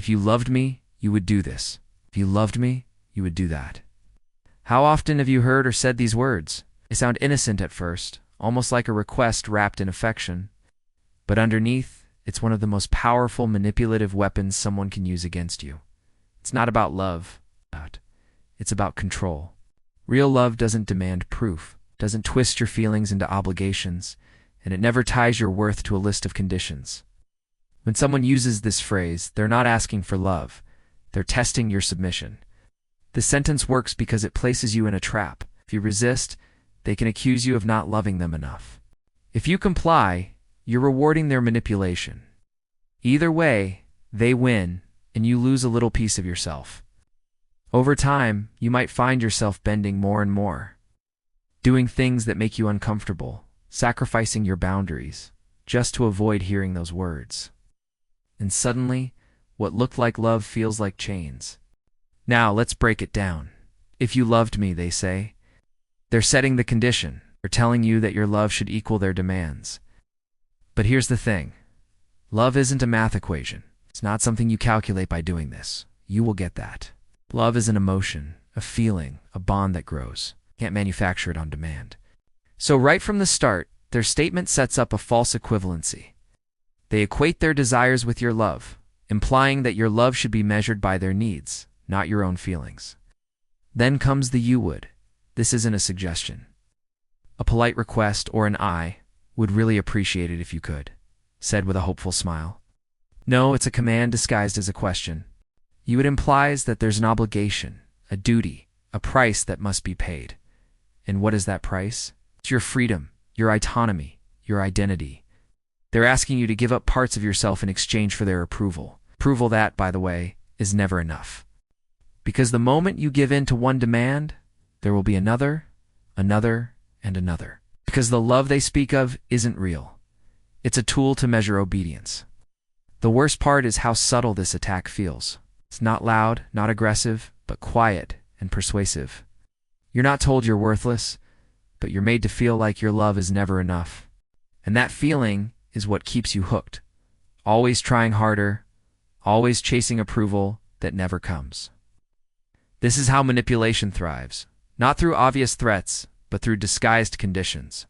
If you loved me, you would do this. If you loved me, you would do that. How often have you heard or said these words? They sound innocent at first, almost like a request wrapped in affection. But underneath, it's one of the most powerful manipulative weapons someone can use against you. It's not about love. It's about control. Real love doesn't demand proof, doesn't twist your feelings into obligations, and it never ties your worth to a list of conditions. When someone uses this phrase, they're not asking for love. They're testing your submission. This sentence works because it places you in a trap. If you resist, they can accuse you of not loving them enough. If you comply, you're rewarding their manipulation. Either way, they win, and you lose a little piece of yourself. Over time, you might find yourself bending more and more, doing things that make you uncomfortable, sacrificing your boundaries, just to avoid hearing those words. And suddenly, what looked like love feels like chains. Now, let's break it down. If you loved me, they say. They're setting the condition. They're telling you that your love should equal their demands. But here's the thing. Love isn't a math equation. It's not something you calculate by doing this. You will get that. Love is an emotion, a feeling, a bond that grows. Can't manufacture it on demand. So right from the start, their statement sets up a false equivalency. They equate their desires with your love, implying that your love should be measured by their needs, not your own feelings. Then comes the "you would." This isn't a suggestion. A polite request or an "I would really appreciate it if you could," said with a hopeful smile. No, it's a command disguised as a question. You would implies that there's an obligation, a duty, a price that must be paid. And what is that price? It's your freedom, your autonomy, your identity. They're asking you to give up parts of yourself in exchange for their approval. Approval that, by the way, is never enough. Because the moment you give in to one demand, there will be another, another, and another. Because the love they speak of isn't real. It's a tool to measure obedience. The worst part is how subtle this attack feels. It's not loud, not aggressive, but quiet and persuasive. You're not told you're worthless, but you're made to feel like your love is never enough. And that feeling is what keeps you hooked. Always trying harder, always chasing approval that never comes. This is how manipulation thrives, not through obvious threats, but through disguised conditions.